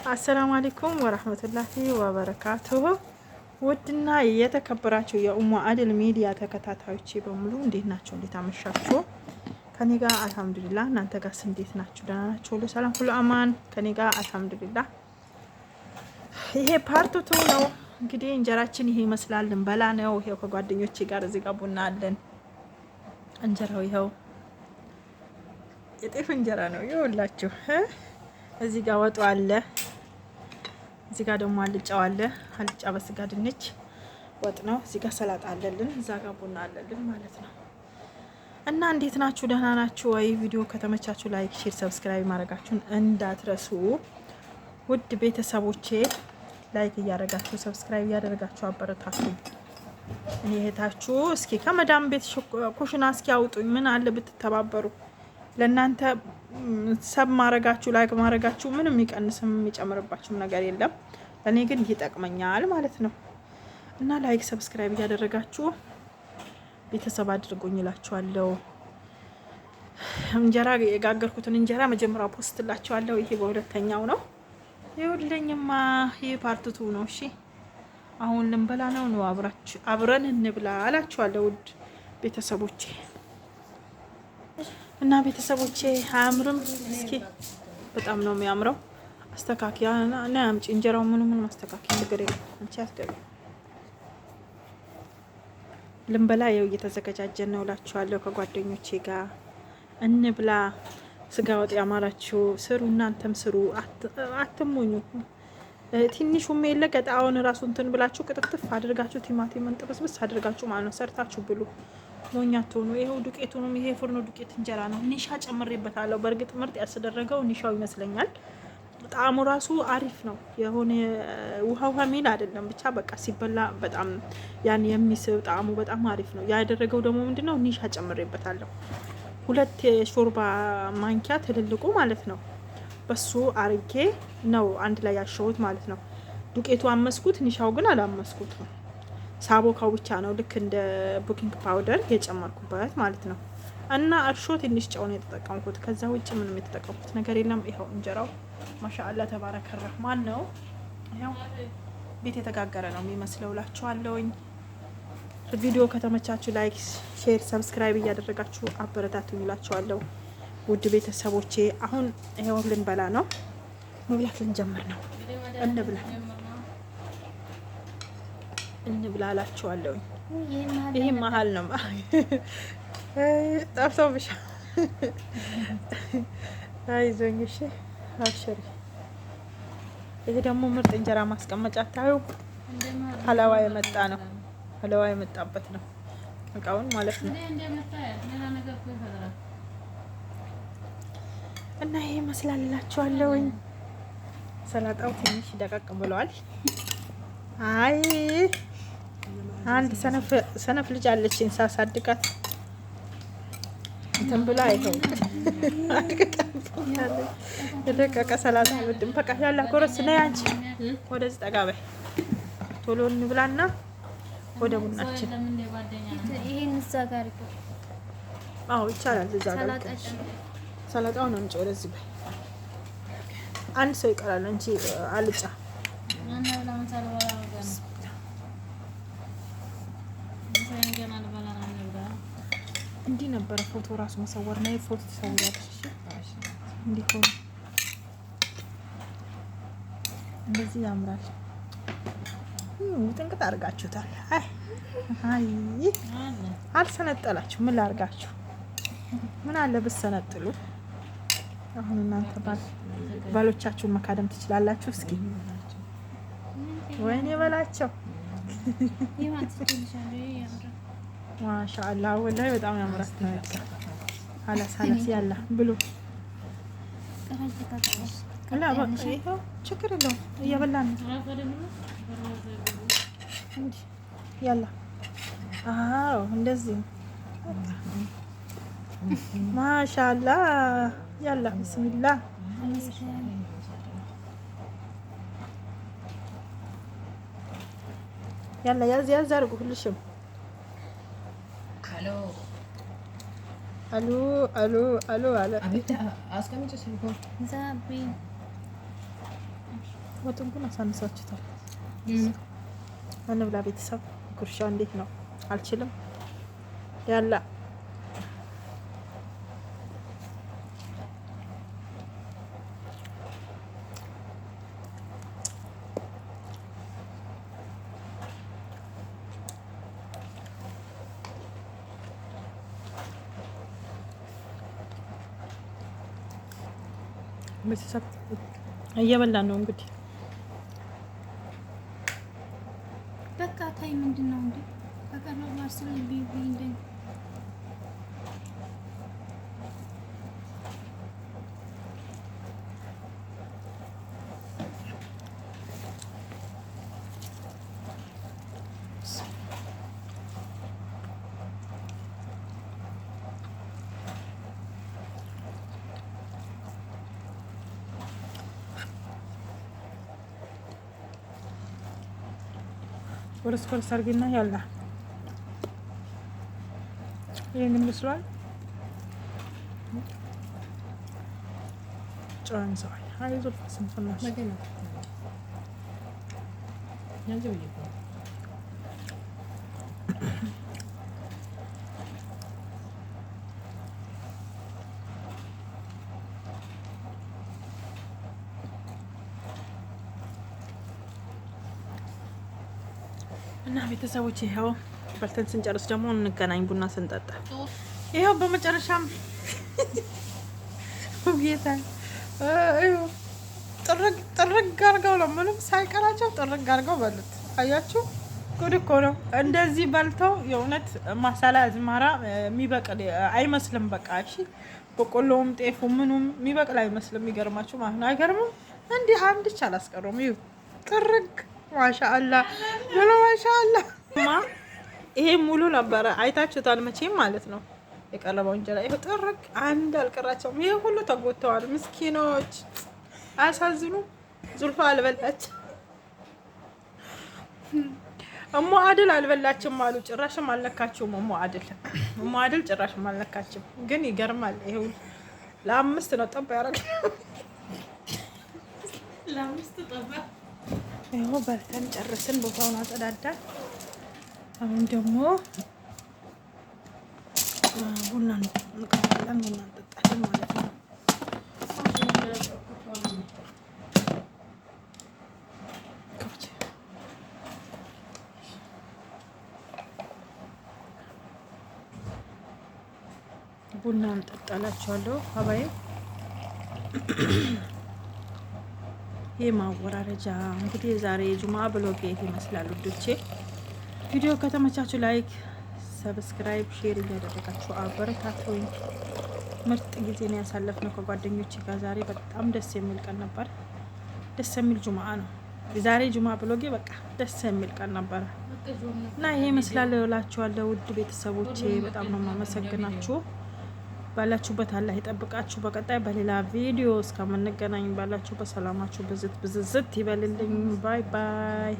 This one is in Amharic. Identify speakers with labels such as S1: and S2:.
S1: አሰላሙ አለይኩም ወራህመቱላሂ ወበረካቱሁ። ውድና የተከበራችሁ የኡሙ አደል ሚዲያ ተከታታዮች በሙሉ እንዴት ናቸው? እንዴት አመሻችሁ? ከኔ ጋር አልሐምዱሊላህ። እናንተ ጋርስ እንዴት ናችሁ? ደህና ናችሁ? ሁሉ ሰላም፣ ሁሉ አማን? ከኔ ጋር አልሐምዱሊላህ። ይሄ ፓርቱቱ ነው እንግዲህ እንጀራችን ይሄ ይመስላል። እንበላ ነው። ይሄው ከጓደኞቼ ጋር እዚህ ጋር ቡና አለን። እንጀራው ይኸው የጤፍ እንጀራ ነው ይኸውላችሁ። እዚህ ጋር ወጡ አለ። እዚህ ጋር ደግሞ አልጫው አለ። አልጫ በስጋ ድንች ወጥ ነው። እዚህ ጋር ሰላጣ አለልን። እዛ ጋር ቡና አለልን ማለት ነው። እና እንዴት ናችሁ? ደህና ናችሁ ወይ? ቪዲዮ ከተመቻችሁ ላይክ፣ ሼር፣ ሰብስክራይብ ማድረጋችሁን እንዳትረሱ። ውድ ቤተሰቦቼ ላይክ እያደረጋችሁ ሰብስክራይብ እያደረጋችሁ አበረታቱኝ። እኔ እህታችሁ እስኪ ከመዳም ቤት ኩሽና እስኪ አውጡኝ። ምን አለ ብትተባበሩ። ለእናንተ ሰብ ማረጋችሁ ላይክ ማረጋችሁ ምንም የሚቀንስም የሚጨምርባችሁም ነገር የለም። ለእኔ ግን ይጠቅመኛል ማለት ነው። እና ላይክ ሰብስክራይብ እያደረጋችሁ ቤተሰብ አድርጎኝ እላችኋለሁ። እንጀራ የጋገርኩትን እንጀራ መጀመሪያ ፖስትላችኋለሁ። ይሄ በሁለተኛው ነው። ይኸውልኝማ ይሄ ፓርትቱ ነው። እሺ አሁን ልንበላ ነው። አብረን እንብላ አላችኋለሁ ውድ ቤተሰቦቼ እና ቤተሰቦቼ አያምርም? እስኪ በጣም ነው የሚያምረው። አስተካክያ እና አምጪ እንጀራው ምን ማስተካከያ ነገር የለም። አንቺ አትገቢ። ልንበላ ይኸው እየተዘገጃጀን ነው እላችኋለሁ። ከጓደኞቼ ጋር እንብላ። ስጋ ወጥ ያማራችሁ ስሩ፣ እናንተም ስሩ፣ አትሞኙ። ትንሹም የለ ገጣውን ራሱ እንትን ብላችሁ ቅጥፍጥፍ አድርጋችሁ ቲማቲምን ጥብስብስ አድርጋችሁ ማለት ነው ሰርታችሁ ብሉ። ሞኛት ሆኑ። ይሄው ዱቄቱንም ይሄ ፍርኖ ዱቄት እንጀራ ነው። ኒሻ ጨምሬበታለሁ። በእርግጥ ምርጥ ያስደረገው ኒሻው ይመስለኛል። ጣዕሙ ራሱ አሪፍ ነው። የሆነ ውሃ ሚል አይደለም። ብቻ በቃ ሲበላ በጣም ያን የሚስብ ጣዕሙ በጣም አሪፍ ነው። ያደረገው ደግሞ ምንድነው ኒሻ ጨምሬበታለሁ። 2 የሾርባ ማንኪያ ትልልቁ ማለት ነው። በሱ አርጌ ነው አንድ ላይ ያሸሁት ማለት ነው። ዱቄቱ አመስኩት፣ ኒሻው ግን አላመስኩትም። ሳቦካው ብቻ ነው ልክ እንደ ቡኪንግ ፓውደር የጨመርኩበት ማለት ነው። እና እርሾ ትንሽ ጨው ነው የተጠቀምኩት። ከዛ ውጭ ምንም የተጠቀምኩት ነገር የለም። ይኸው እንጀራው ማሻአላ ተባረከ ረህማን ነው። ይኸው ቤት የተጋገረ ነው የሚመስለው እላችኋለሁኝ። ቪዲዮ ከተመቻችሁ ላይክ፣ ሼር፣ ሰብስክራይብ እያደረጋችሁ አበረታቱኝ እላችኋለሁ ውድ ቤተሰቦቼ። አሁን ይኸው ልንበላ ነው። መብላት ልንጀምር ነው። እንብላ እላችኋለሁ። ይሄ መሀል ነው ጠፍቶብሻ። አይዞኝ እሺ፣ አብሽሪ። ይሄ ደግሞ ምርጥ እንጀራ ማስቀመጫ ታዩ። ሀላዋ የመጣ ነው። ሀላዋ የመጣበት ነው እቃውን ማለት ነው። እና ይሄ ይመስላል እላችኋለሁኝ። ሰላጣው ትንሽ ደቀቅ ብሏል። አይ አንድ ሰነፍ ልጅ አለችኝ ሳሳድጋት እንትን ብላ አይተው የደቀቀ ሰላጣ ወድም በቃ ያላ ጎረስ ነው። አንቺ ወደዚህ ጠጋ በይ ቶሎ እንብላና ወደ ቡናችን።
S2: ይሄን እዛ ጋር
S1: አዎ ይቻላል። እዛ ጋር ሰላጣውን አምጪ ወደዚህ በይ። አንድ ሰው ይቀራል። አንቺ አልጫ እንዲህ ነበረ ፎቶ ራሱ መሰወር ነው። ፎቶ ተሰውራለሽ። እሺ እንዲህ ሆነ እንደዚህ ያምራል። ጥንቅጥ አድርጋችሁታል። አይ አልሰነጠላችሁ። ምን ላርጋችሁ? ምን አለ ብትሰነጥሉ። አሁን እናንተ ባሎቻችሁን መካደም ትችላላችሁ። እስኪ ወይኔ በላቸው። ማሻአላ ወላሂ በጣም ያምራል። ሀላስ ያላ ብሉ። ይኸው ችግር የለውም እየበላን ነው ያላ። አዎ እንደዚህ ማሻአላ ያላ። ቢስሚላ ያላ ያዝ አድርጉ ሁልሽም። አሉ አለ ወጡን ግን አሳንሳችሁታል። እንብላ ቤተሰብ። ጉርሻው እንዴት ነው? አልችልም ያላ ቤተሰብ እየበላን ነው እንግዲህ።
S2: በቃ ታይ ምንድን ነው እንዴ? በቀረው ማርሰል ቢቢ እንደ
S1: ወርስ ኮርስ አርጊና ያላ ይሄን መስሏል። ጫን ሰው አይዞ ፈስንፈናሽ እና ቤተሰቦች ይኸው በልተን ስንጨርስ ደግሞ እንገናኝ ቡና ስንጠጣ። ይኸው በመጨረሻም ጌታ ጥርግ አርገው ነው ምንም ሳይቀራቸው ጥርግ አርገው በሉት። አያችሁ ጉድ እኮ ነው። እንደዚህ በልተው የእውነት ማሳላ አዝማራ የሚበቅል አይመስልም። በቃ እሺ በቆሎውም ጤፉ ምኑም የሚበቅል አይመስልም። የሚገርማችሁ ማለት ነው። አይገርምም? እንዲህ አንድች አላስቀሩም። ይኸው ጥርግ ማሻአላ ብሎ ማሻአላ። ይሄ ሙሉ ነበረ አይታችሁታል መቼም ማለት ነው። የቀረበው እንጀራ ይሄ ጥርቅ አንድ አልቀራቸውም። ይሄ ሁሉ ተጎድተዋል ምስኪኖች። አያሳዝኑ? ዙልፋ አልበላች፣ እሞ አድል አልበላችም አሉ። ጭራሽም አልነካችውም እሞ አድል ጭራሽም አልነካችም። ግን ይገርማል። ይሄው ለአምስት ነው ጠባ ያደረገ ለአምስት ጠባ። ይኸው በልተን ጨርስን፣ ቦታውን አጸዳዳን። አሁን ደግሞ ቡና እንቀዳለን፣ ቡና እንጠጣለን ማለት ነው። ቡና እንጠጣላችኋለሁ አባዬ። ይህ ማወራረጃ እንግዲህ የዛሬ የጁማ ብሎግ ይመስላል ውዶቼ። ቪዲዮ ከተመቻችሁ ላይክ፣ ሰብስክራይብ፣ ሼር እያደረጋችሁ አበረታቱኝ። ምርጥ ጊዜ ነው ያሳለፍነው ከጓደኞቼ ጋር። ዛሬ በጣም ደስ የሚል ቀን ነበር። ደስ የሚል ጁማ ነው የዛሬ ጁማ ብሎጌ። በቃ ደስ የሚል ቀን ነበረ እና ይሄ ይመስላል እላችኋለሁ ውድ ቤተሰቦቼ። በጣም ነው የማመሰግናችሁ። ባላችሁበት አላህ ይጠብቃችሁ። በቀጣይ በሌላ ቪዲዮ እስከምንገናኝ ባላችሁበት ሰላማችሁ ብዝት ይበልልኝ። ባይ ባይ።